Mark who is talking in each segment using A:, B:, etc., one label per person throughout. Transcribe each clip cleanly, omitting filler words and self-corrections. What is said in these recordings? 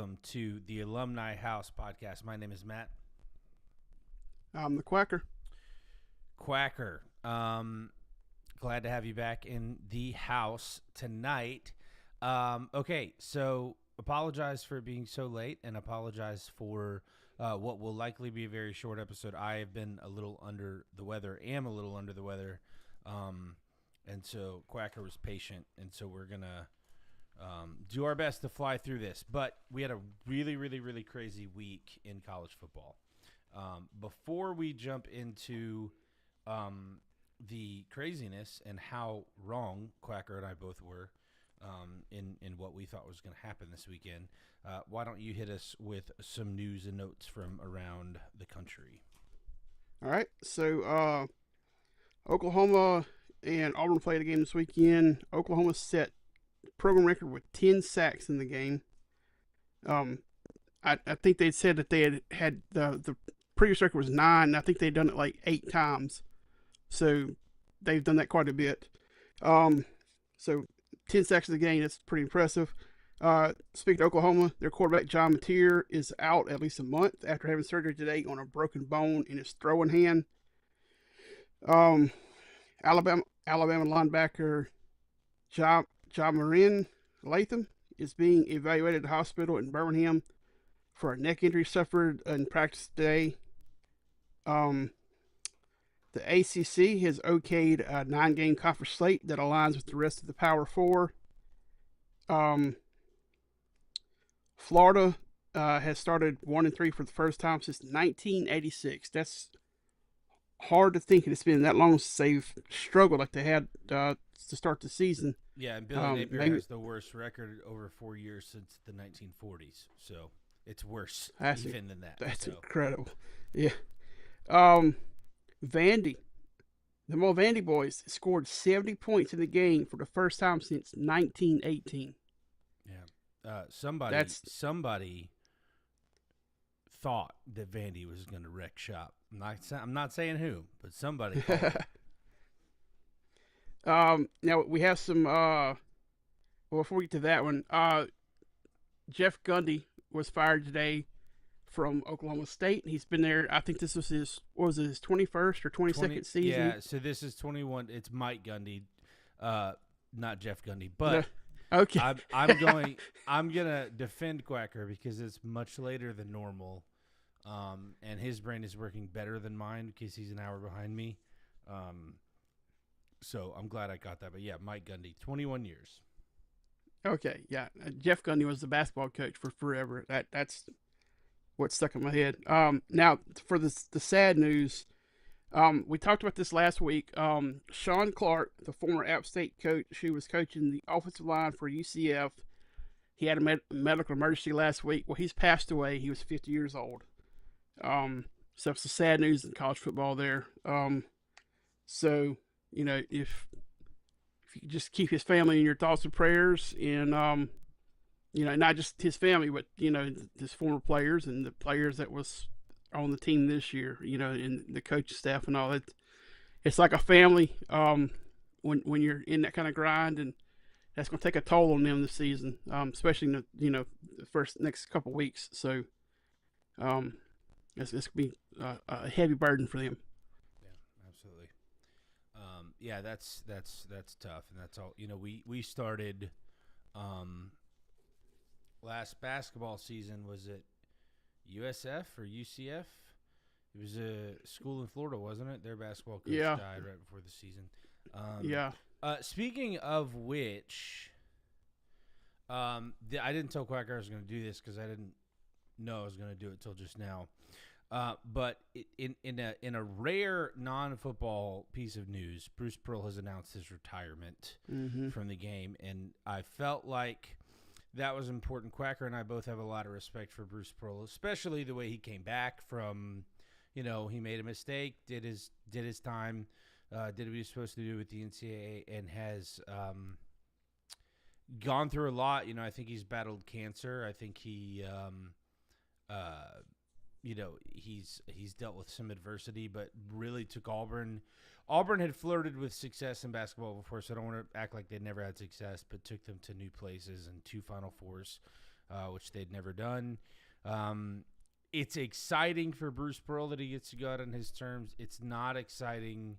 A: welcome to the Alumni House podcast. My name is Matt
B: I'm the Quacker.
A: Quacker. Glad to have you back in the house tonight. Okay, so apologize for being so late and apologize for what will likely be a very short episode. I have been a little under the weather, and so Quacker was patient, and so we're going to do our best to fly through this. But we had a really crazy week in college football. Before we jump into the craziness and how wrong Quacker and I both were in what we thought was going to happen this weekend, why don't you hit us with some news and notes from around the country?
B: All right. So Oklahoma and Auburn played a game this weekend. Oklahoma set program record with 10 sacks in the game. I think they said that they had the previous record was 9. And I think they'd done it like 8 times. So they've done that quite a bit. So 10 sacks in the game, that's pretty impressive. Speaking of Oklahoma, their quarterback John Mateer is out at least a month after having surgery today on a broken bone in his throwing hand. Alabama linebacker Ja Marin Latham is being evaluated at the hospital in Birmingham for a neck injury suffered in practice today. The ACC has okayed a 9-game conference slate that aligns with the rest of the Power Four. Florida has started 1-3 for the first time since 1986. That's hard to think it's been that long since they've struggled like they had to start the season.
A: Yeah, and Billy Napier has the worst record over 4 years since the 1940s. So it's worse even than that.
B: That's incredible. Yeah. Vandy. The Vandy boys scored 70 points in the game for the first time since 1918.
A: Yeah. Somebody thought that Vandy was going to wreck shop. I'm not saying who, but somebody thought.
B: Now we have some before we get to that one, Jeff Gundy was fired today from Oklahoma State. He's been there. I think this was his 21st or 22nd season.
A: Yeah, so this is 21. It's Mike Gundy, not Jeff Gundy. But
B: okay,
A: I'm gonna defend Quacker because it's much later than normal, and his brain is working better than mine because he's an hour behind me. So I'm glad I got that. But yeah, Mike Gundy, 21 years.
B: Okay, yeah, Jeff Gundy was the basketball coach for forever. That's what stuck in my head. Now for the sad news, we talked about this last week. Sean Clark, the former App State coach who was coaching the offensive line for UCF, he had a medical emergency last week. Well, he's passed away. He was 50 years old. So it's the sad news in college football there. So you know, if you just keep his family in your thoughts and prayers, and you know, not just his family, but you know, his former players and the players that was on the team this year, you know, and the coaching staff and all that. It's like a family when you're in that kind of grind, and that's going to take a toll on them this season, especially in the the next couple weeks. So it's going to be a heavy burden for them.
A: Yeah, absolutely. Yeah, that's tough, and that's all. You know, we started last basketball season. Was it USF or UCF? It was a school in Florida, wasn't it? Their basketball coach died right before the season.
B: Yeah.
A: Speaking of which, I didn't tell Quacker I was going to do this because I didn't know I was going to do it till just now. But in a rare non-football piece of news, Bruce Pearl has announced his retirement from the game, and I felt like that was important. Quacker and I both have a lot of respect for Bruce Pearl, especially the way he came back from, you know, he made a mistake, did his time, did what he was supposed to do with the NCAA, and has gone through a lot. You know, I think he's battled cancer. I think he you know, he's dealt with some adversity, but really took Auburn. Auburn had flirted with success in basketball before, so I don't want to act like they never had success, but took them to new places and 2 Final Fours. which they'd never done. It's exciting for Bruce Pearl that he gets to go out on his terms. It's not exciting.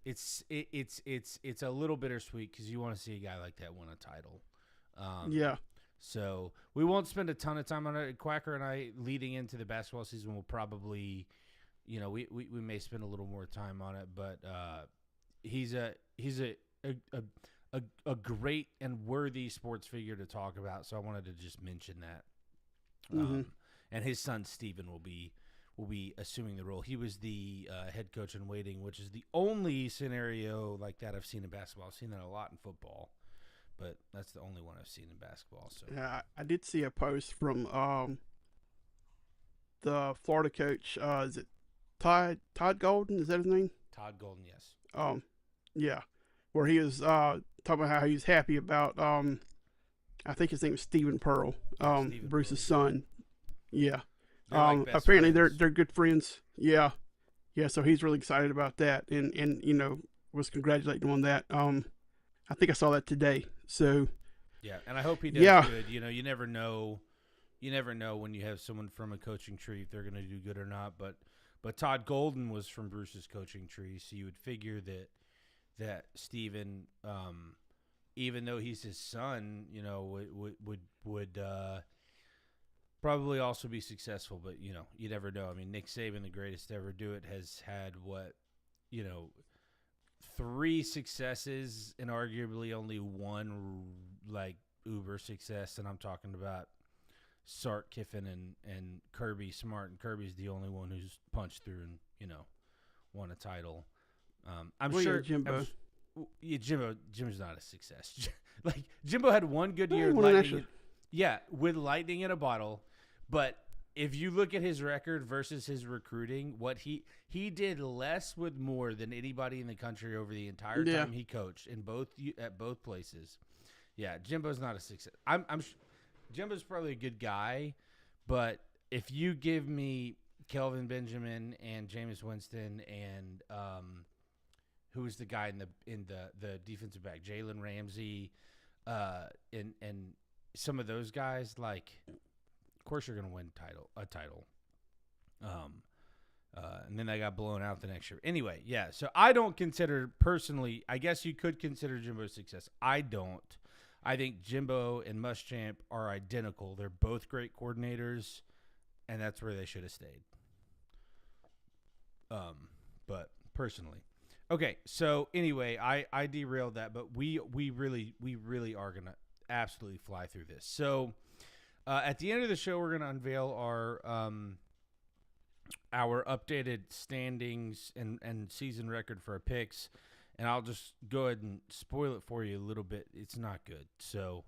A: It's a little bittersweet because you want to see a guy like that win a title.
B: Yeah.
A: So we won't spend a ton of time on it. Quacker and I, leading into the basketball season, will probably, we may spend a little more time on it. But he's a great and worthy sports figure to talk about. So I wanted to just mention that.
B: Mm-hmm.
A: And his son Steven will be assuming the role. He was the head coach in waiting, which is the only scenario like that I've seen in basketball. I've seen that a lot in football, but that's the only one I've seen in basketball. So
B: yeah, I did see a post from the Florida coach. Is it Todd Golden? Is that his name?
A: Todd Golden, yes.
B: Yeah, where he was talking about how he was happy about I think his name is Stephen Pearl,
A: Stephen
B: Bruce's
A: Pearl.
B: son. Yeah.
A: They're like best
B: Apparently
A: friends.
B: they're good friends. Yeah. Yeah, so he's really excited about that and was congratulating him on that. I think I saw that today. So
A: Yeah, and I hope he does good. You never know. You never know when you have someone from a coaching tree if they're going to do good or not. But Todd Golden was from Bruce's coaching tree, so you would figure that Steven, even though he's his son, would probably also be successful. But you never know. I mean, Nick Saban, the greatest to ever do it, has had 3 successes and arguably only one like uber success, and I'm talking about Sark, Kiffin, and Kirby Smart, and Kirby's the only one who's punched through and won a title. I'm sure
B: Jimbo.
A: Jimbo's not a success. Like Jimbo had one good year with lightning in a bottle, but if you look at his record versus his recruiting, what he did less with more than anybody in the country over the entire time he coached at both places. Yeah, Jimbo's not a success. Jimbo's probably a good guy, but if you give me Kelvin Benjamin and Jameis Winston and who was the guy in the defensive back, Jalen Ramsey, and some of those guys, like, of course you're going to win a title. And then they got blown out the next year. Anyway, yeah. So I don't consider personally. I guess you could consider Jimbo a success. I don't. I think Jimbo and Muschamp are identical. They're both great coordinators, and that's where they should have stayed. But personally, okay. So anyway, I derailed that, but we really are gonna absolutely fly through this. So at the end of the show, we're gonna unveil our updated standings and season record for our picks. And I'll just go ahead and spoil it for you a little bit. It's not good, so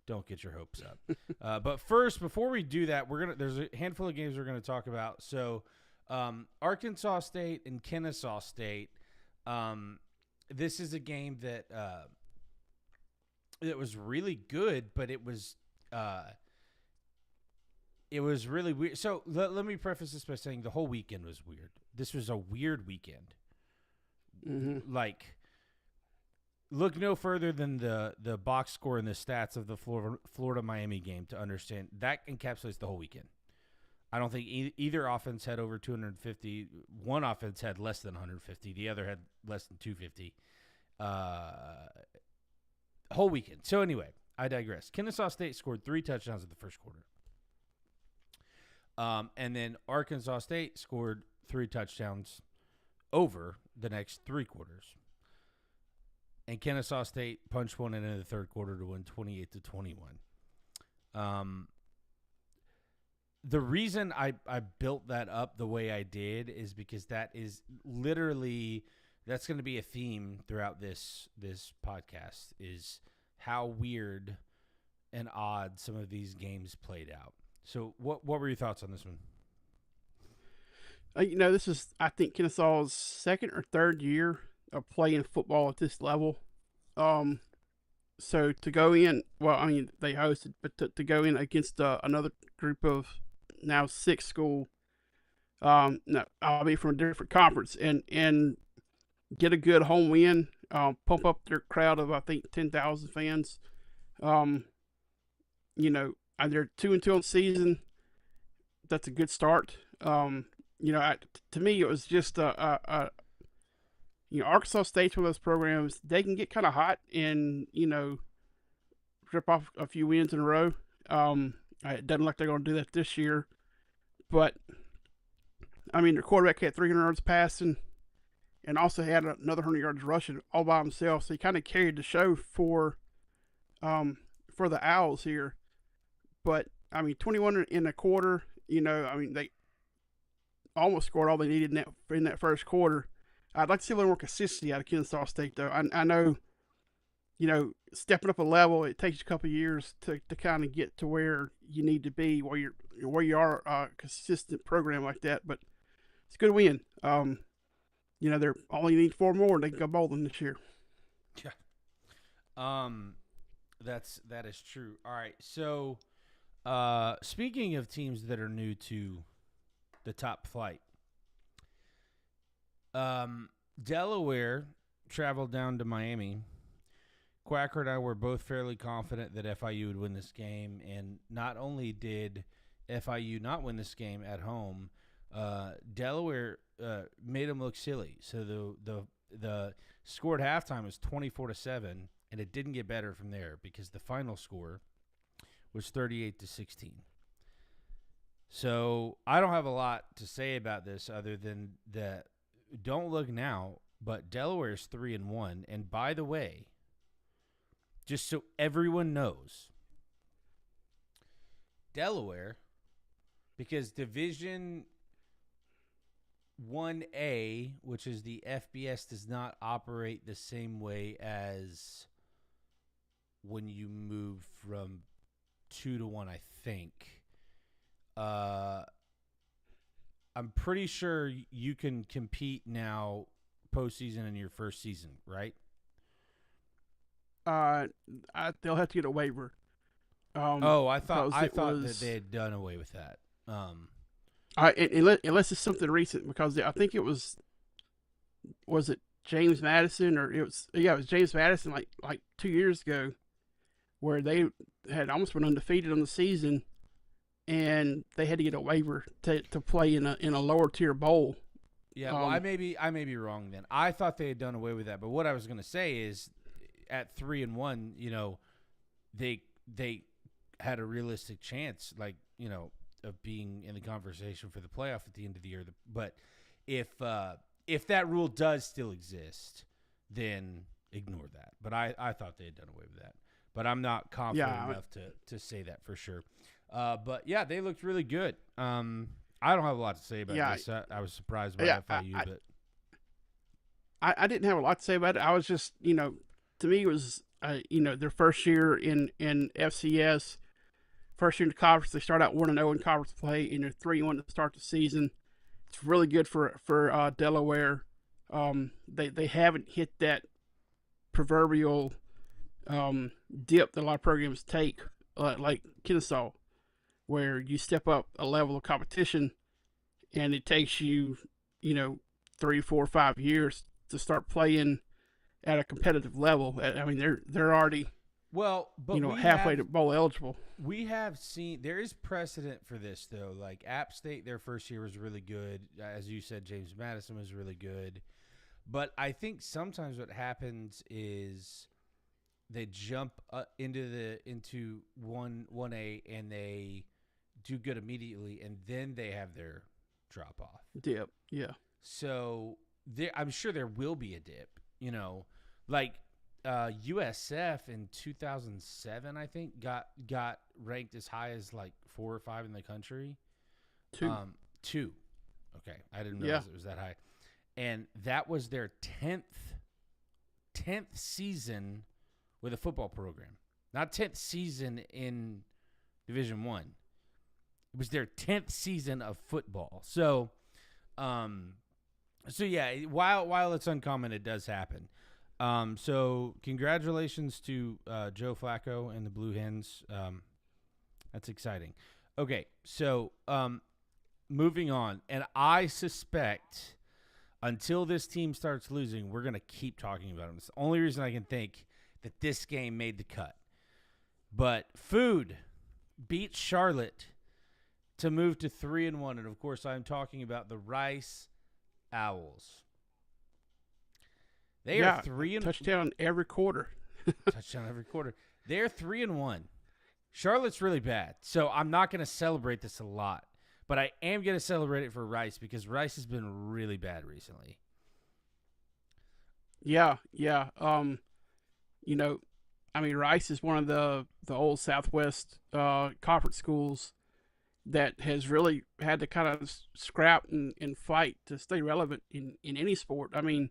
A: don't get your hopes up. But first, before we do that, there's a handful of games we're going to talk about. So Arkansas State and Kennesaw State. This is a game that it was really good, but it was really weird. So let me preface this by saying the whole weekend was weird. This was a weird weekend.
B: Mm-hmm.
A: Like, look no further than the box score and the stats of the Florida-Miami game to understand that encapsulates the whole weekend. I don't think either offense had over 250. One offense had less than 150. The other had less than 250. Whole weekend. So anyway, I digress. Kennesaw State scored 3 touchdowns in the first quarter. And then Arkansas State scored 3 touchdowns over the next 3 quarters. And Kennesaw State punched one in the third quarter to win 28-21. The reason I built that up the way I did is because that is literally that's going to be a theme throughout this podcast is how weird and odd some of these games played out. So what were your thoughts on this one?
B: This is, I think, Kennesaw's second or third year of playing football at this level. So to go in, well, I mean, they hosted, but to go in against another group of now 6 school, no, I'll be from a different conference, and get a good home win, pump up their crowd of, I think, 10,000 fans. they're 2-2 on the season. That's a good start. To me, it was just Arkansas State's one of those programs. They can get kind of hot and rip off a few wins in a row. It doesn't look like they're going to do that this year, but I mean, their quarterback had 300 yards passing and also had another 100 yards rushing all by himself. So he kind of carried the show for the Owls here. But I mean, 21 in a quarter. They almost scored all they needed in that first quarter. I'd like to see a little more consistency out of Kennesaw State, though. I know, stepping up a level, it takes a couple of years to kind of get to where you need to be, where you are a consistent program like that. But it's a good win. They're only need 4 more, and they can go bowling this year.
A: Yeah. That is true. All right. So, speaking of teams that are new to the top flight, Delaware traveled down to Miami. Quacker and I were both fairly confident that FIU would win this game, and not only did FIU not win this game at home, Delaware made them look silly. So the score at halftime was 24-7, and it didn't get better from there because the final score was 38-16. So I don't have a lot to say about this other than that. Don't look now, but Delaware's 3-1, and by the way, just so everyone knows, Delaware, because Division 1A, which is the FBS, does not operate the same way as when you move from 2 to 1, I think. I'm pretty sure you can compete now postseason in your first season, right?
B: They'll have to get a waiver.
A: I thought that they had done away with that.
B: Unless it's something recent, because I think it was it James Madison, or it was James Madison like 2 years ago, where they had almost been undefeated on the season, and they had to get a waiver to play in a lower tier bowl.
A: Yeah, well, I may be wrong then. I thought they had done away with that, but what I was going to say is, at 3-1, they had a realistic chance, of being in the conversation for the playoff at the end of the year. But if that rule does still exist, then ignore that. But I thought they had done away with that. But I'm not confident enough to say that for sure. But yeah, they looked really good. I don't have a lot to say about this. I was surprised by FIU, but
B: I didn't have a lot to say about it. I was just, to me, it was their first year in FCS, first year in the conference. They start out 1-0 in conference play, and they're 3-1 to start the season. It's really good for Delaware. They haven't hit that proverbial dip that a lot of programs take, like Kennesaw, where you step up a level of competition, and it takes you, 3, 4, 5 years to start playing at a competitive level. I mean, they're already halfway to bowl eligible.
A: We have seen there is precedent for this though. Like App State, their first year was really good. As you said, James Madison was really good. But I think sometimes what happens is they jump into 1A and they do good immediately, and then they have their drop off.
B: Dip, yeah.
A: So I'm sure there will be a dip. Like USF in 2007, I think got ranked as high as like 4 or 5 in the country.
B: 2.
A: 2. Okay, I didn't realize it was that high, and that was their 10th season with a football program. Not 10th season in Division 1. It was their 10th season of football. So yeah, while it's uncommon, it does happen. So congratulations to Joe Flacco and the Blue Hens. That's exciting. Okay, so moving on. And I suspect until this team starts losing, we're going to keep talking about them. It's the only reason I can think that this game made the cut. But food, beat Charlotte to move to 3-1, and of course, I'm talking about the Rice Owls. They are 3 and
B: touchdown every quarter.
A: touchdown every quarter. They're 3-1. Charlotte's really bad, so I'm not going to celebrate this a lot, but I am going to celebrate it for Rice because Rice has been really bad recently.
B: Yeah. Rice is one of the old Southwest conference schools that has really had to kind of scrap and fight to stay relevant in any sport. I mean,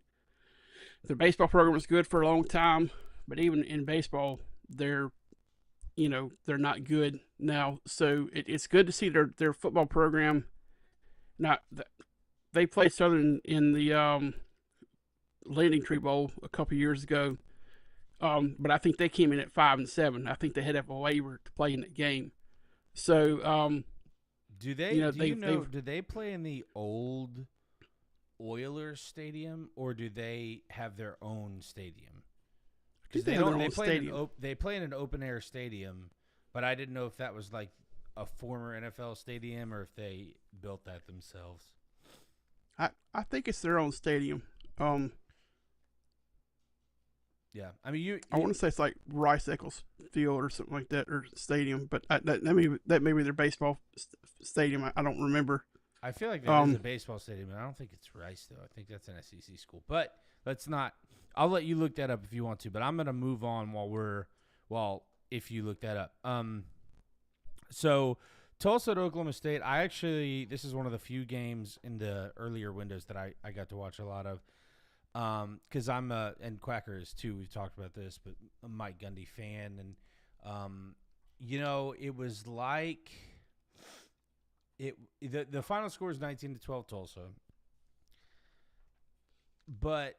B: their baseball program was good for a long time, but even in baseball, they're not good now. So it's good to see their football program. They played Southern in the Landing Tree Bowl a couple years ago, but I think they came in at 5-7. I think they had to have a waiver to play in that game. So
A: do they? Do they play in the old Oilers Stadium, or do they have their own stadium? Because they play in an open air stadium, but I didn't know if that was like a former NFL stadium or if they built that themselves.
B: I think it's their own stadium.
A: Yeah, I mean,
B: I want to say it's like Rice Eccles Field or something like that, or stadium, but that may be their baseball stadium. I don't remember.
A: I feel like that is a baseball stadium, and I don't think it's Rice, though. I think that's an SEC school. But let's not – I'll let you look that up if you want to, but I'm going to move on if you look that up. So Tulsa at Oklahoma State, this is one of the few games in the earlier windows that I got to watch a lot of because I'm and Quackers, too. We've talked about this, but a Mike Gundy fan. And, it was like – the final score is 19-12 Tulsa, but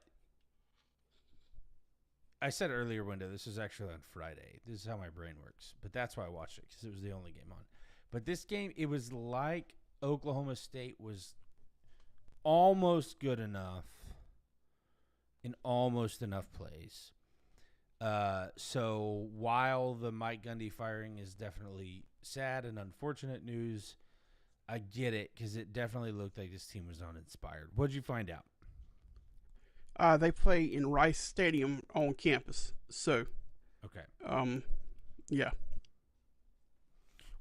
A: I said earlier window. This is actually on Friday. This is how my brain works, but that's why I watched it because it was the only game on. But this game, it was like Oklahoma State was almost good enough in almost enough plays. So while the Mike Gundy firing is definitely sad and unfortunate news, I get it because it definitely looked like this team was uninspired. What did you find out?
B: They play in Rice Stadium on campus. So,
A: okay.
B: Yeah.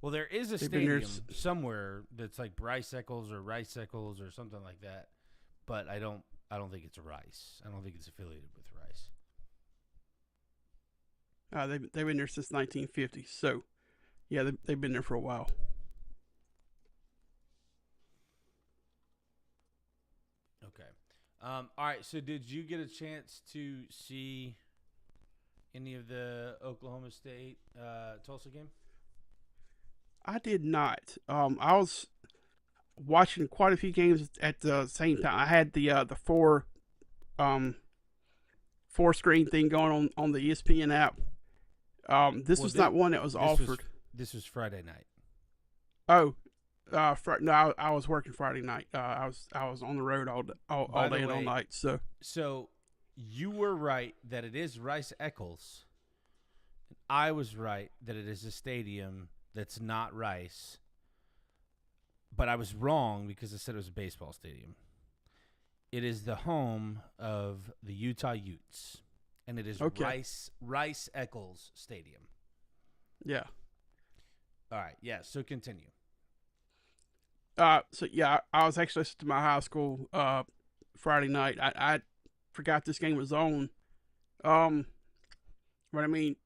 A: Well, there is a stadium somewhere that's like Rice Eccles or something like that, but I don't think it's Rice. I don't think it's affiliated with Rice.
B: They've been there since 1950. So, yeah, they've been there for a while.
A: Okay. All right. So, did you get a chance to see any of the Oklahoma State Tulsa game?
B: I did not. I was watching quite a few games at the same time. I had the four screen thing going on the ESPN app. This was not one that was offered.
A: This was Friday night.
B: Oh, no, I was working Friday night. I was on the road all day and all night.
A: So you were right that it is Rice Eccles. I was right that it is a stadium that's not Rice. But I was wrong because I said it was a baseball stadium. It is the home of the Utah Utes, and it is Rice Eccles Stadium.
B: Yeah.
A: All right. Yeah. So continue.
B: I was actually listening to my high school Friday night. I forgot this game was on. But I mean,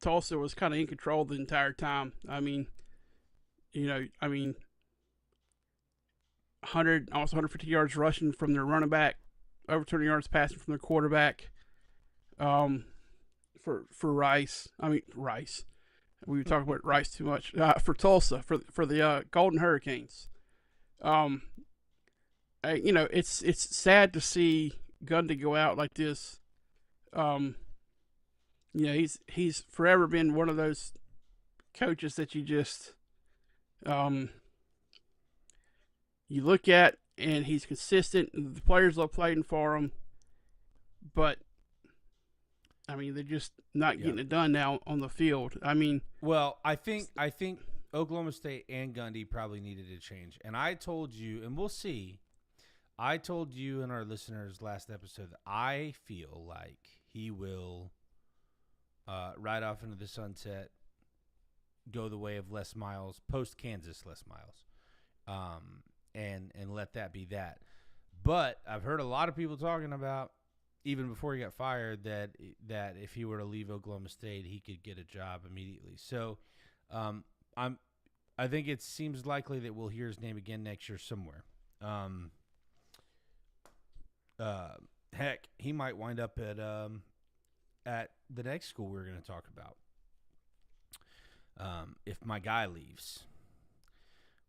B: Tulsa was kind of in control the entire time. I mean, 150 yards rushing from their running back, over 200 yards passing from their quarterback. For Rice. We were talking about Rice too much. For Tulsa, for the Golden Hurricanes. It's sad to see Gundy go out like this. He's forever been one of those coaches that you just you look at and he's consistent. The players love playing for him, but I mean they're just not getting it done now on the field. I mean,
A: well, I think Oklahoma State and Gundy probably needed a change. And I told you, and we'll see. I told you and our listeners last episode that I feel like he will ride off into the sunset, go the way of Les Miles, post Kansas Les Miles, and let that be that. But I've heard a lot of people talking about, even before he got fired, that if he were to leave Oklahoma State, he could get a job immediately. So I think it seems likely that we'll hear his name again next year somewhere. Heck, he might wind up at the next school we're going to talk about. If my guy leaves.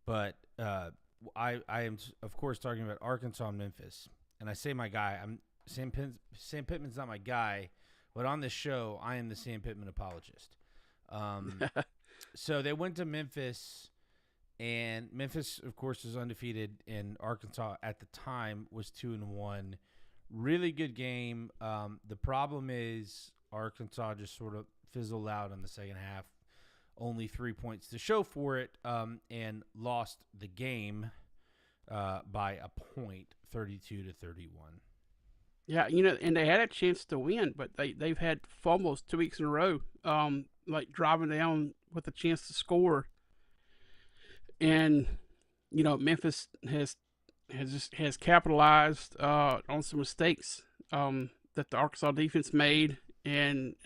A: But I am, of course, talking about Arkansas and Memphis. And I say my guy. Sam Pittman's not my guy, but on this show, I am the Sam Pittman apologist. So they went to Memphis, and Memphis, of course, is undefeated, and Arkansas at the time was 2-1. Really good game. The problem is Arkansas just sort of fizzled out in the second half. Only 3 points to show for it, and lost the game by a point, 32-31.
B: Yeah, and they had a chance to win, but they've had fumbles 2 weeks in a row, like driving down with a chance to score. And Memphis has capitalized on some mistakes that the Arkansas defense made, and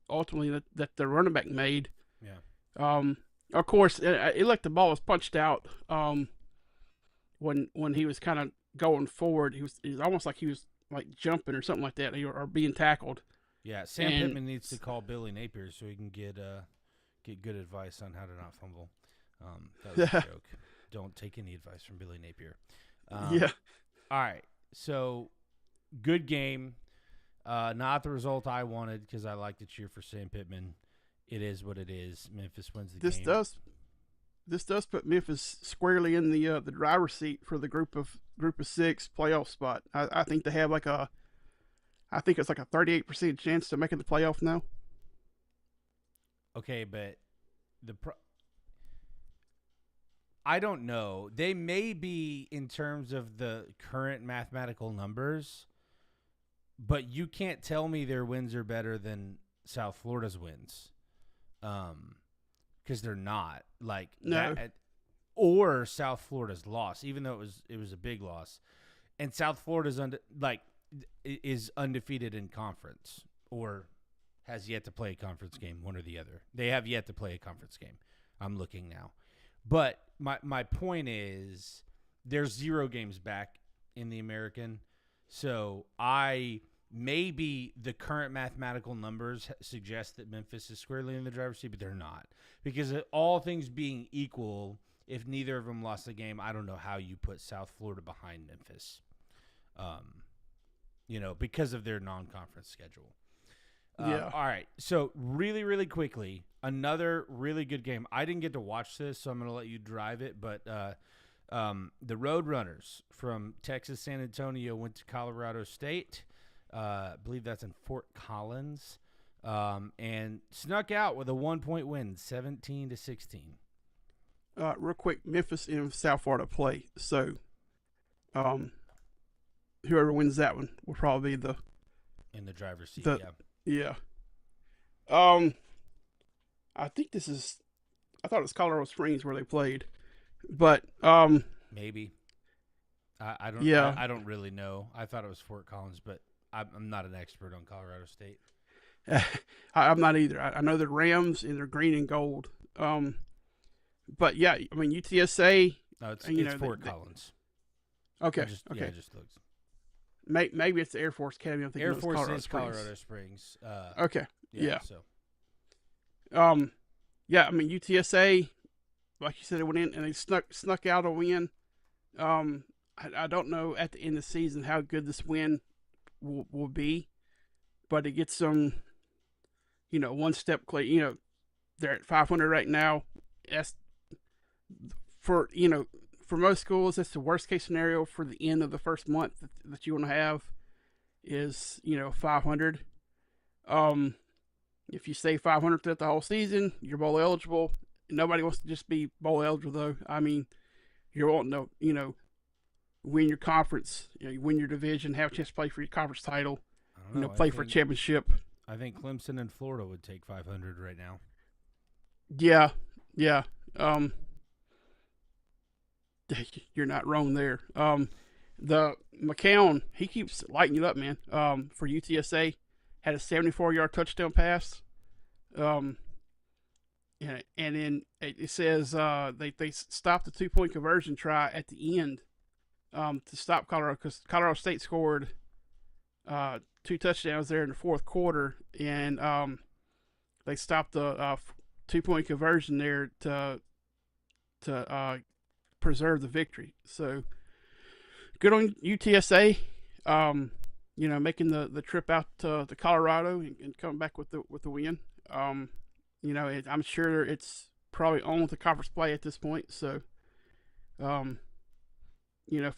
B: ultimately that the running back made.
A: Yeah.
B: Of course, it looked the ball was punched out when he was kind of going forward. It was almost like he was like jumping or something like that, or being tackled.
A: Yeah, Sam Pittman needs to call Billy Napier so he can get good advice on how to not fumble. That was a joke. Don't take any advice from Billy Napier.
B: Yeah.
A: All right. So, good game. Not the result I wanted because I like to cheer for Sam Pittman. It is what it is. Memphis wins the game.
B: This does put Memphis squarely in the driver's seat for the group of 6 playoff spot. I think they have I think it's like a 38% chance to making the playoff now.
A: Okay, but I don't know. They may be in terms of the current mathematical numbers, but you can't tell me their wins are better than South Florida's wins. Because they're not. Like
B: no.
A: That, or South Florida's loss, even though it was a big loss. And South Florida's is undefeated in conference, or has yet to play a conference game, one or the other. They have yet to play a conference game. I'm looking now. But my point is there's 0 games back in the American. So maybe the current mathematical numbers suggest that Memphis is squarely in the driver's seat, but they're not. Because all things being equal, if neither of them lost the game, I don't know how you put South Florida behind Memphis. Because of their non-conference schedule.
B: Yeah.
A: All right. So really, really quickly, another really good game. I didn't get to watch this, so I'm going to let you drive it. But the Roadrunners from Texas San Antonio went to Colorado State. I believe that's in Fort Collins, and snuck out with a 1-point win, 17-16.
B: Real quick, Memphis and South Florida play. So, whoever wins that one will probably be
A: in the driver's seat.
B: Yeah. I think this is. I thought it was Colorado Springs where they played, but
A: maybe. I don't.
B: Yeah.
A: I don't really know. I thought it was Fort Collins, but I'm not an expert on Colorado State.
B: I'm not either. I know they're Rams and they're green and gold. But yeah, I mean UTSA.
A: No, it's Fort Collins.
B: Okay.
A: Okay. Yeah, I just looked.
B: Maybe it's the Air Force Academy. I'm thinking
A: Air Force
B: Colorado
A: is
B: Springs.
A: Colorado Springs.
B: Okay. Yeah.
A: So.
B: Yeah. I mean UTSA, like you said, it went in and they snuck out a win. I don't know at the end of the season how good this win will be, but it gets them, one step clear. They're at 500 right now. That's for most schools, that's the worst case scenario for the end of the first month that you want to have is 500. If you stay 500 throughout the whole season, you're bowl eligible. nobody wants to just be bowl eligible though. I mean, you're wanting to, win your conference, win your division, have a chance to play for your conference title,
A: I don't know.
B: play for a championship.
A: I think Clemson and Florida would take 500 right now.
B: Yeah, yeah. You're not wrong there. The McCown, he keeps lighting it up, man. For UTSA, had a 74-yard touchdown pass. And then it says they stopped the 2-point conversion try at the end to stop Colorado, because Colorado State scored 2 touchdowns there in the fourth quarter, and they stopped the 2-point conversion there to preserve the victory. So good on UTSA, making the trip out to Colorado and coming back with the win. I'm sure it's probably on with the conference play at this point. So, from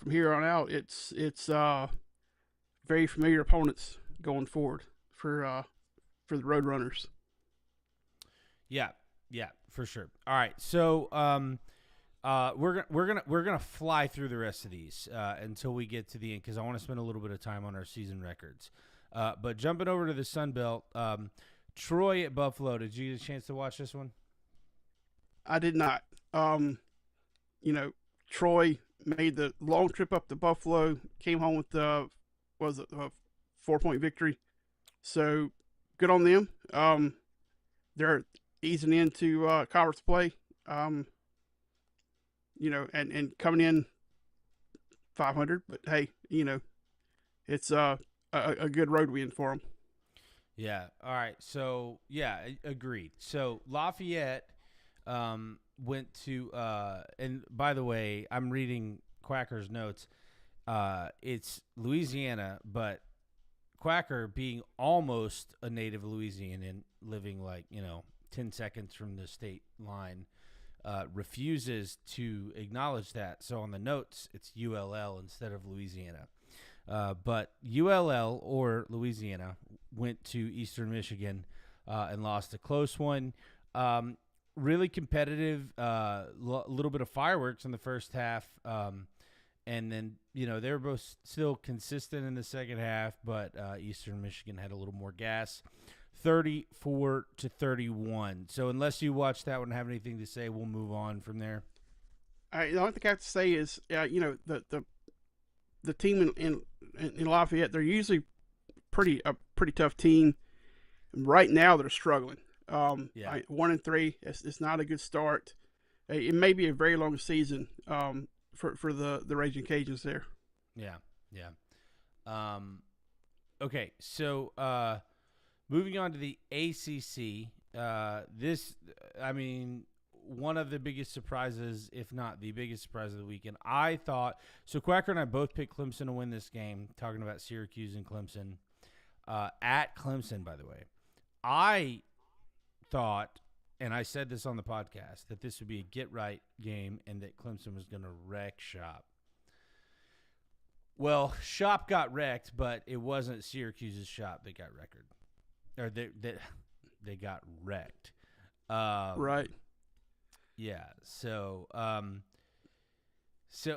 B: here on out, it's very familiar opponents going forward for the Roadrunners.
A: Yeah, for sure. All right, so we're gonna fly through the rest of these until we get to the end, because I want to spend a little bit of time on our season records. But jumping over to the Sun Belt, Troy at Buffalo. Did you get a chance to watch this one?
B: I did not. Troy made the long trip up to Buffalo, came home with a 4-point victory. So good on them. They're easing into conference play. And coming in 500, but hey, it's a good road win for them.
A: Yeah. All right. So yeah, agreed. So Lafayette went to and by the way, I'm reading Quacker's notes. It's Louisiana, but Quacker, being almost a native Louisianan, living 10 seconds from the state line, refuses to acknowledge that. So on the notes, it's ULL instead of Louisiana. But ULL, or Louisiana, went to Eastern Michigan and lost a close one. Really competitive, little bit of fireworks in the first half. And then, they were both still consistent in the second half, but Eastern Michigan had a little more gas. 34-31. So unless you watch that one and have anything to say, we'll move on from there.
B: The only thing I have to say is, the team in Lafayette, they're usually a pretty tough team. Right now, they're struggling. 1-3. It's not a good start. It may be a very long season for the Raging Cajuns there.
A: Yeah. Okay, so moving on to the ACC. One of the biggest surprises, if not the biggest surprise of the weekend, I thought. So Quacker and I both picked Clemson to win this game, talking about Syracuse and Clemson. At Clemson, by the way. I thought, and I said this on the podcast, that this would be a get-right game and that Clemson was going to wreck Shop. Well, Shop got wrecked, but it wasn't Syracuse's Shop that got wrecked. Or they got wrecked.
B: Right.
A: Yeah. So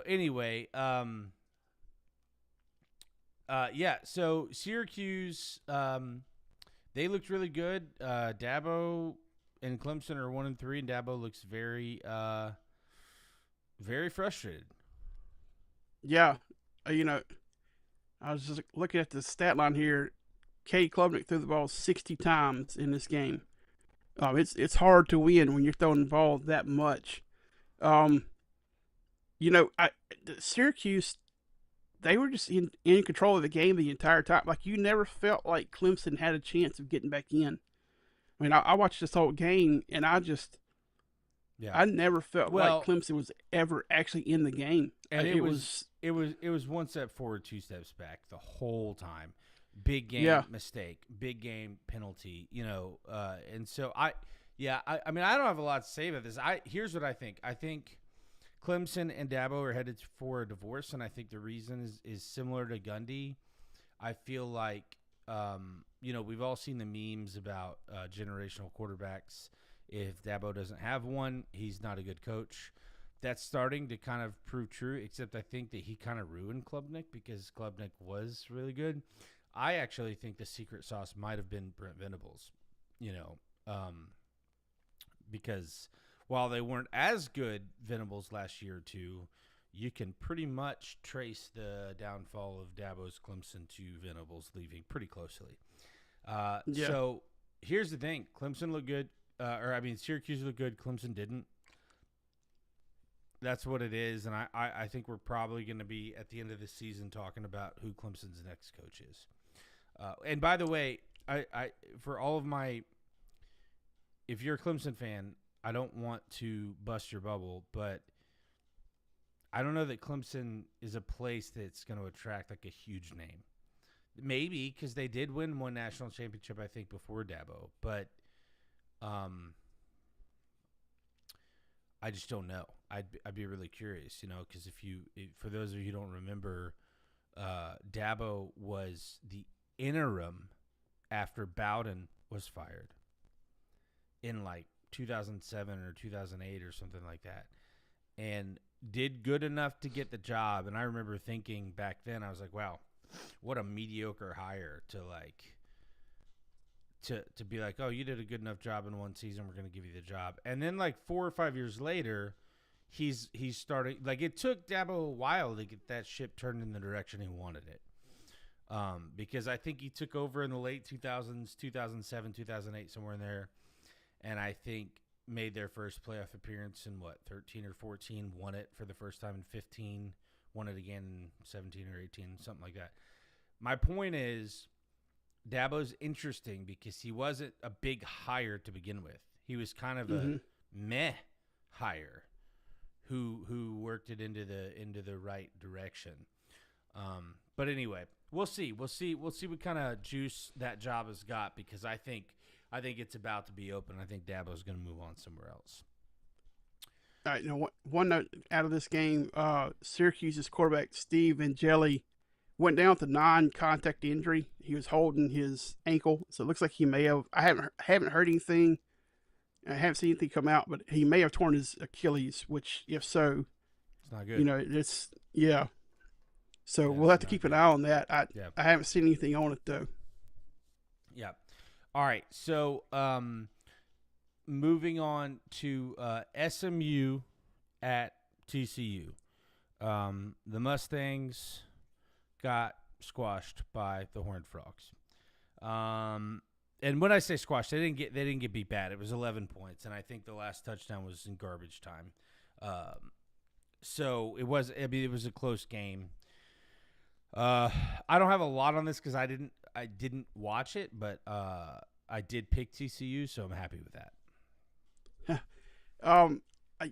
A: anyway, so Syracuse, they looked really good. Dabo and Clemson are 1-3, and Dabo looks very, very frustrated.
B: Yeah. I was just looking at the stat line here. Cade Klubnik threw the ball 60 times in this game. It's hard to win when you're throwing the ball that much. Syracuse, they were just in control of the game the entire time. Like, you never felt like Clemson had a chance of getting back in. I mean, I watched this whole game, and I never felt like Clemson was ever actually in the game.
A: And it was one step forward, 2 steps back the whole time. Big game mistake, big game penalty, and so I don't have a lot to say about this. Here's what I think. I think Clemson and Dabo are headed for a divorce, and I think the reason is similar to Gundy. I feel like, we've all seen the memes about generational quarterbacks If Dabo doesn't have one, he's not a good coach. That's starting to kind of prove true, except I think that he kind of ruined Klubnik because Klubnik was really good. I actually think the secret sauce might have been Brent Venables, because while they weren't as good, Venables last year or two, you can pretty much trace the downfall of Dabo's Clemson to Venables leaving pretty closely. So here's the thing. Clemson looked good. Syracuse looked good. Clemson didn't. That's what it is. And I think we're probably going to be, at the end of the season, talking about who Clemson's next coach is. And by the way, I for all of my – if you're a Clemson fan, I don't want to bust your bubble, but I don't know that Clemson is a place that's going to attract like a huge name. Maybe because they did win one national championship, I think, before Dabo, but I just don't know. I'd be really curious, because for those of you who don't remember, Dabo was the interim after Bowden was fired in like 2007 or 2008 or something like that, and did good enough to get the job. And I remember thinking back then, I was like, wow, what a mediocre hire to be like, oh, you did a good enough job in one season, we're going to give you the job. And then like 4 or 5 years later, he's starting, like it took Dabo a while to get that ship turned in the direction he wanted it. Because I think he took over in the late 2000s, 2007, 2008, somewhere in there. And I think made their first playoff appearance in 13 or 14, won it for the first time in 15, won it again in 17 or 18, something like that. My point is, Dabo's interesting because he wasn't a big hire to begin with. He was kind of a meh hire who worked it into the right direction. But anyway, we'll see. We'll see what kind of juice that job has got, because I think it's about to be open. I think Dabo's going to move on somewhere else.
B: All right, one note out of this game, Syracuse's quarterback Steve Angeli went down with a non-contact injury. He was holding his ankle, so it looks like he may have. I haven't heard anything. I haven't seen anything come out, but he may have torn his Achilles. Which, if so,
A: it's not good.
B: It's yeah. So we'll have to keep an eye on that. I haven't seen anything on it though.
A: Yeah. All right. So moving on to SMU at TCU. The Mustangs got squashed by the Horned Frogs. And when I say squashed, they didn't get beat bad. It was 11 points, and I think the last touchdown was in garbage time. So it was a close game. I don't have a lot on this because I didn't watch it, but I did pick TCU, so I'm happy with that.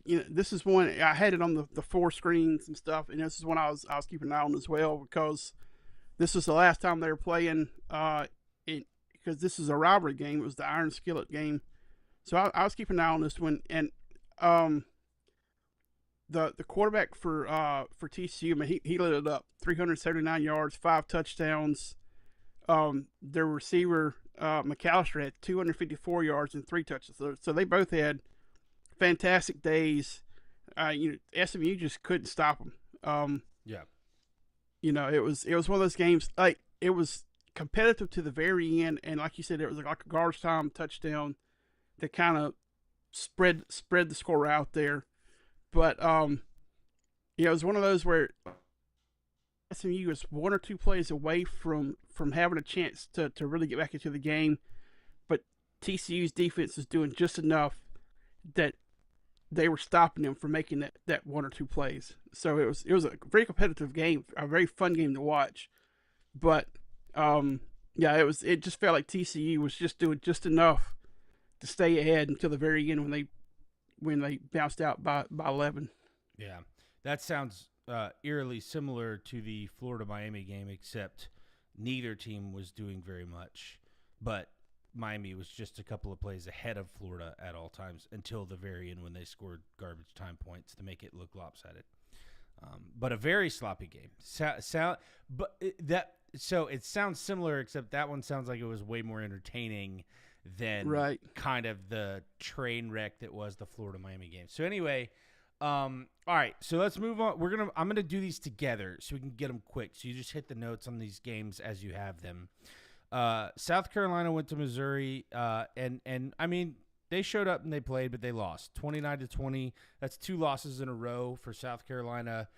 B: This is one I had it on the 4 screens and stuff, and this is one I was keeping an eye on as well, because this was the last time they were playing. Because this is a rivalry game. It was the Iron Skillet game, so I was keeping an eye on this one. And the quarterback for TCU, man, he lit it up. 379 yards, 5 touchdowns. Their receiver McAllister had 254 yards and 3 touchdowns. So they both had fantastic days. SMU just couldn't stop them.
A: Yeah.
B: It was one of those games, like, it was competitive to the very end, and like you said, it was like a garbage time touchdown that kind of spread the score out there. But it was one of those where SMU was 1 or 2 plays away from having a chance to really get back into the game, but TCU's defense was doing just enough that they were stopping them from making that 1 or 2 plays. So it was a very competitive game, a very fun game to watch. But it just felt like TCU was just doing just enough to stay ahead until the very end when they bounced out by 11.
A: Yeah, that sounds eerily similar to the Florida-Miami game, except neither team was doing very much, but Miami was just a couple of plays ahead of Florida at all times until the very end when they scored garbage time points to make it look lopsided. But a very sloppy game. So it sounds similar, except that one sounds like it was way more entertaining than
B: Right.
A: kind of the train wreck that was the Florida Miami game. So anyway, all right, so let's move on. I'm gonna do these together so we can get them quick. So you just hit the notes on these games as you have them. South Carolina went to Missouri, and I mean they showed up and they played, but they lost 29-20. That's 2 losses in a row for South Carolina.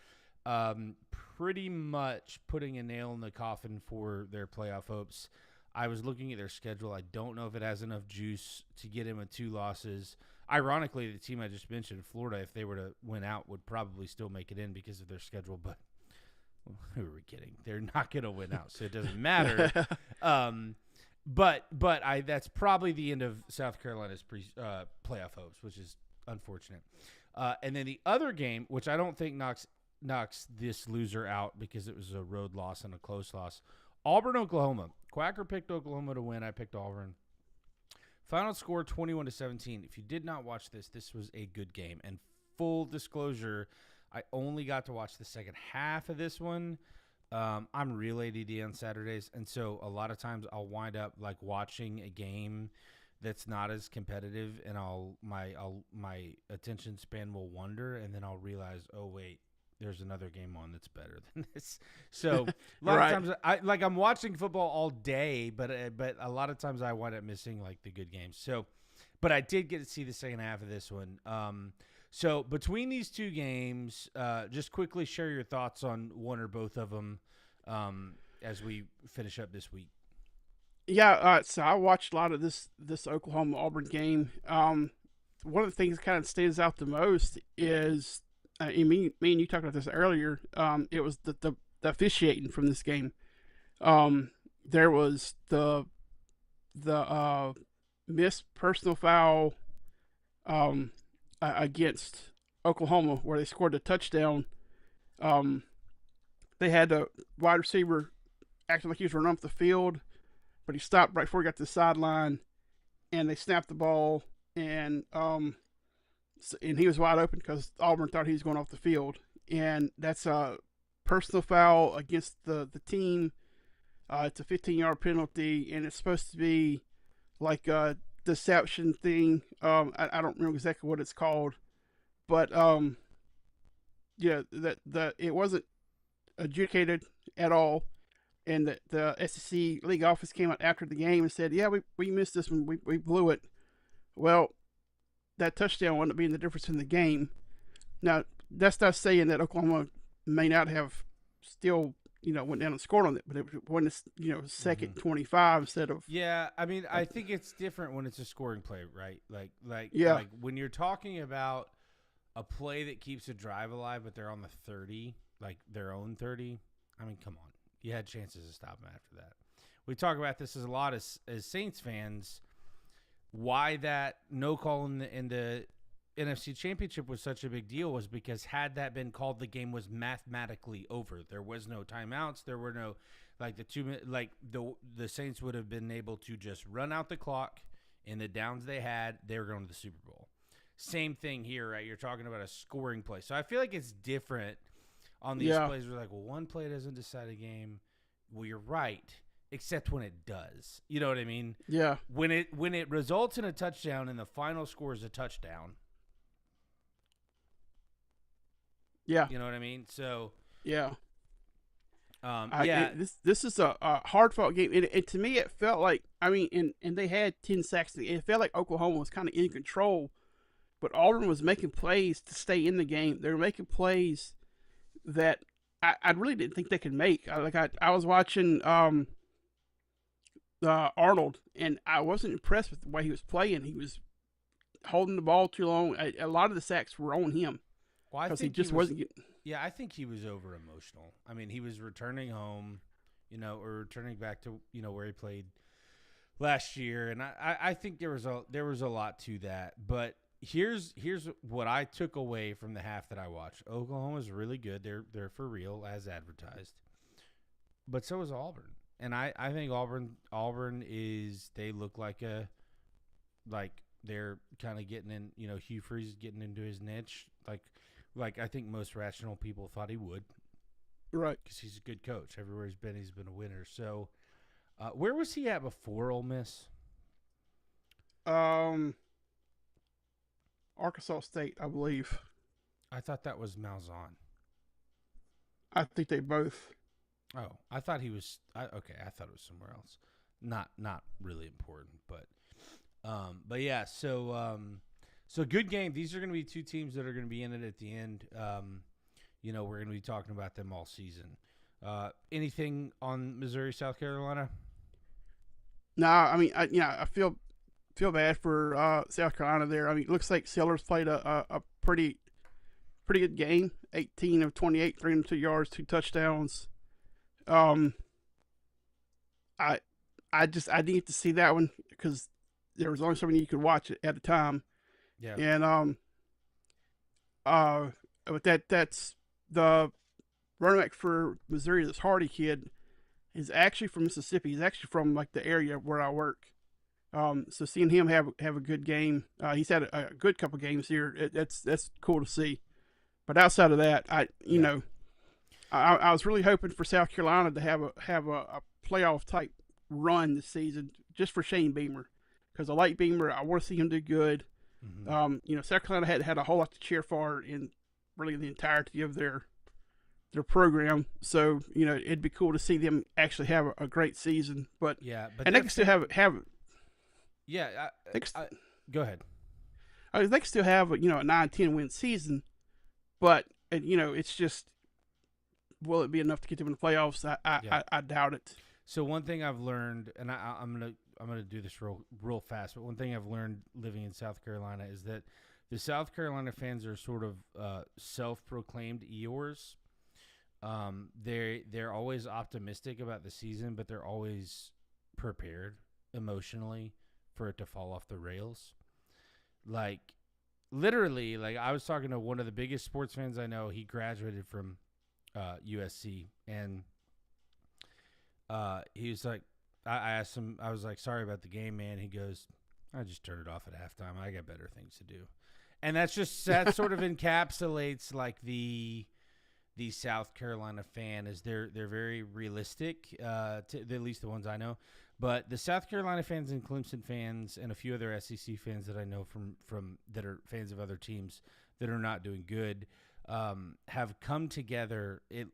A: Pretty much putting a nail in the coffin for their playoff hopes. I was looking at their schedule. I don't know if it has enough juice to get him with 2 losses. Ironically, the team I just mentioned, Florida, if they were to win out, would probably still make it in because of their schedule. But who are we kidding? They're not going to win out, so it doesn't matter. But that's probably the end of South Carolina's playoff hopes, which is unfortunate. And then the other game, which I don't think knocks this loser out because it was a road loss and a close loss. Auburn, Oklahoma. Quacker picked Oklahoma to win. I picked Auburn. Final score 21-17. If you did not watch this, this was a good game. And full disclosure, I only got to watch the second half of this one. I'm real ADD on Saturdays, and so a lot of times I'll wind up like watching a game that's not as competitive, and my attention span will wander, and then I'll realize, oh wait, there's another game on that's better than this. So a lot of times I'm watching football all day, but a lot of times I wind up missing like the good games. So, but I did get to see the second half of this one. So between these 2 games, just quickly share your thoughts on one or both of them as we finish up this week.
B: Yeah, so I watched a lot of this Oklahoma Auburn game. One of the things that kind of stands out the most is, me and you talked about this earlier. It was the officiating from this game. There was the missed personal foul against Oklahoma where they scored a touchdown. They had a wide receiver acting like he was running up the field, but he stopped right before he got to the sideline, and they snapped the ball, and he was wide open because Auburn thought he was going off the field, and that's a personal foul against the team. It's a 15-yard penalty, and it's supposed to be like a deception thing. I don't remember exactly what it's called, but yeah, that it wasn't adjudicated at all, and the SEC league office came out after the game and said, yeah, we missed this one, we blew it. Well, that touchdown wound up being the difference in the game. Now, that's not saying that Oklahoma may not have still, went down and scored on it, but when it's, second 25 instead of.
A: Yeah, I mean, I think it's different when it's a scoring play, right? Like when you're talking about a play that keeps a drive alive, but they're on the 30, like their own 30. I mean, come on. You had chances to stop them after that. We talk about this as a lot as Saints fans. Why that no call in the NFC Championship was such a big deal was because had that been called, the game was mathematically over. There was no timeouts. There were no the Saints would have been able to just run out the clock in the downs they had. They were going to the Super Bowl. Same thing here, right? You're talking about a scoring play, so I feel like it's different on these plays. We're like, well, one play doesn't decide a game. Well, you're right. Except when it does. You know what I mean?
B: Yeah.
A: When it results in a touchdown and the final score is a touchdown.
B: Yeah.
A: You know what I mean? So
B: yeah.
A: yeah.
B: This is a hard fought game. And to me, it felt like, and they had 10 sacks. It felt like Oklahoma was kind of in control, but Auburn was making plays to stay in the game. They were making plays that I really didn't think they could make. I was watching Arnold, and I wasn't impressed with the way he was playing. He was holding the ball too long. A lot of the sacks were on him because he just wasn't getting.
A: Yeah, I think he was over emotional. I mean, he was returning home, or returning back to where he played last year, and I think there was a lot to that. But here's what I took away from the half that I watched. Oklahoma's really good. They're for real as advertised, but so is Auburn. And I think Auburn is, they look like they're kind of getting in, Hugh Freeze is getting into his niche. Like I think most rational people thought he would.
B: Right.
A: Because he's a good coach. Everywhere he's been a winner. So where was he at before Ole Miss?
B: Um, Arkansas State, I believe.
A: I thought that was Malzahn.
B: I think they both.
A: Oh, I thought he was. Okay, I thought it was somewhere else. Not really important, but yeah. So good game. These are going to be two teams that are going to be in it at the end. We're going to be talking about them all season. Anything on Missouri, South Carolina?
B: No, I mean, I feel bad for South Carolina there. I mean, it looks like Sellers played a pretty good game. 18 of 28, 302 yards, 2 touchdowns. Um, I I need to see that one because there was only so many you could watch at a time.
A: Yeah.
B: And uh, but that's the running back for Missouri. This Hardy kid is actually from Mississippi. He's actually from like the area where I work. So seeing him have a good game, he's had a good couple games here. That's cool to see. But outside of that, I was really hoping for South Carolina to have a playoff type run this season just for Shane Beamer because I like Beamer. I want to see him do good.
A: Mm-hmm.
B: South Carolina had a whole lot to cheer for in really the entirety of their program. So it'd be cool to see them actually have a great season. But
A: Yeah, but
B: and they can still have
A: yeah.
B: they can,
A: Go ahead.
B: they can still have a 9-10 win season. But it's just will it be enough to get them in the playoffs? I doubt it.
A: So one thing I've learned, and I'm gonna do this real fast, but one thing I've learned living in South Carolina is that the South Carolina fans are sort of self-proclaimed Eeyores. They're always optimistic about the season, but they're always prepared emotionally for it to fall off the rails. Like literally, like I was talking to one of the biggest sports fans I know. He graduated from USC, and he was like, I asked him, I was like, sorry about the game, man. He goes, I just turned it off at halftime. I got better things to do. And that sort of encapsulates like the South Carolina fan is they're very realistic, at least the ones I know. But the South Carolina fans and Clemson fans and a few other SEC fans that I know from that are fans of other teams that are not doing good have come together in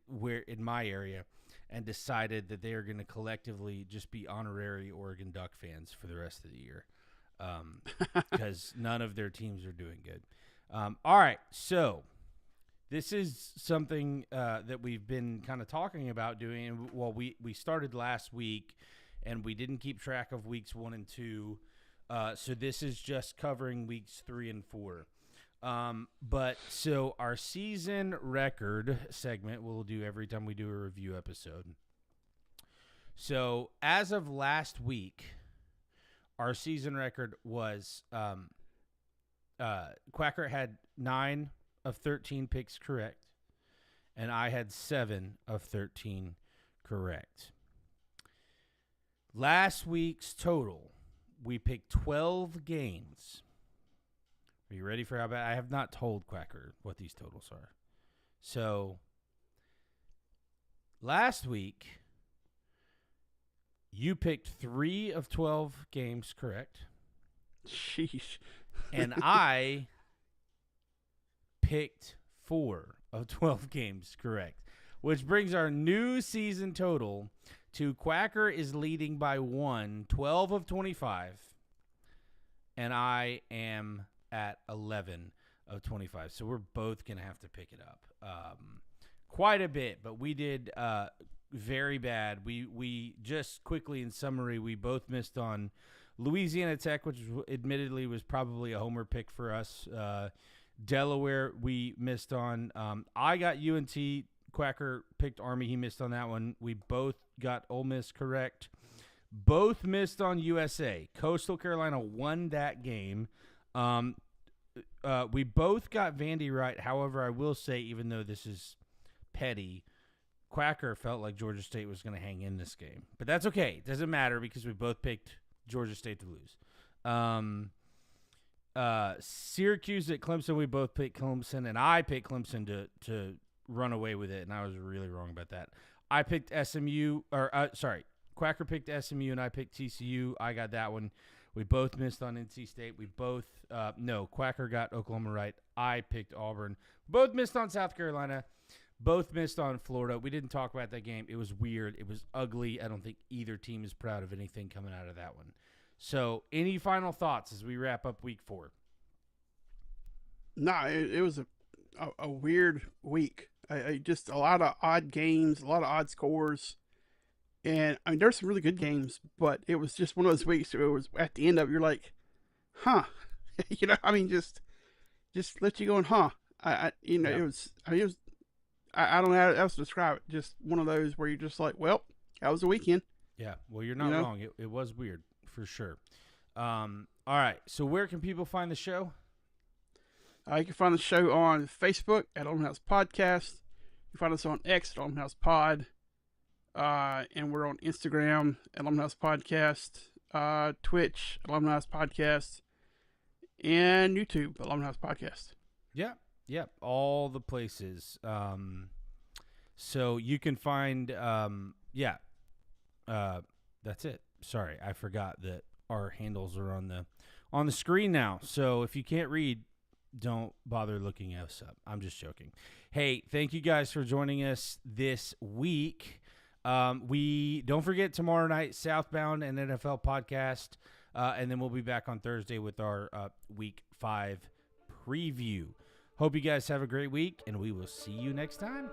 A: my area and decided that they are going to collectively just be honorary Oregon Duck fans for the rest of the year because none of their teams are doing good. All right, so this is something that we've been kind of talking about doing. Well, we started last week, and we didn't keep track of weeks 1 and 2. So this is just covering weeks 3 and 4. But so our season record segment we'll do every time we do a review episode. So as of last week, our season record was Quacker had 9 of 13 picks correct, and I had 7 of 13 correct. Last week's total, we picked 12 games. Are you ready for how bad? I have not told Quacker what these totals are. So, last week, you picked 3 of 12 games correct.
B: Sheesh.
A: And I picked 4 of 12 games correct, which brings our new season total to Quacker is leading by 1, 12 of 25, and I am at 11 of 25. So we're both going to have to pick it up quite a bit, but we did very bad. We just quickly in summary, we both missed on Louisiana Tech, which admittedly was probably a homer pick for us. Delaware, we missed on. I got UNT. Quacker picked Army. He missed on that one. We both got Ole Miss correct. Both missed on USA. Coastal Carolina won that game. We both got Vandy right. However, I will say, even though this is petty, Quacker felt like Georgia State was going to hang in this game. But that's okay. It doesn't matter because we both picked Georgia State to lose. Syracuse at Clemson, we both picked Clemson, and I picked Clemson to run away with it, and I was really wrong about that. I picked SMU, Quacker picked SMU, and I picked TCU. I got that one. We both missed on NC State. We both no, Quacker got Oklahoma right. I picked Auburn. Both missed on South Carolina. Both missed on Florida. We didn't talk about that game. It was weird. It was ugly. I don't think either team is proud of anything coming out of that one. So, any final thoughts as we wrap up week 4?
B: No, it was a weird week. Just a lot of odd games, a lot of odd scores. And I mean, there's some really good games, but it was just one of those weeks. It was at the end of it, you're like, huh? I mean, just let you go and huh?
A: Yeah.
B: It was. I don't know how else to describe it. Just one of those where you're just like, well, that was a weekend.
A: Yeah. Well, you're not wrong. It was weird for sure. All right. So, where can people find the show?
B: You can find the show on Facebook at Auburn House Podcast. You can find us on X at Auburn House Pod. And we're on Instagram at Auburn House Podcast, Twitch at Auburn House Podcast, and YouTube at Auburn House Podcast.
A: Yeah, all the places. So you can find, that's it. Sorry, I forgot that our handles are on the screen now. So if you can't read, don't bother looking us up. I'm just joking. Hey, thank you guys for joining us this week. We don't forget tomorrow night, Southbound and NFL podcast. And then we'll be back on Thursday with our week 5 preview. Hope you guys have a great week, and we will see you next time.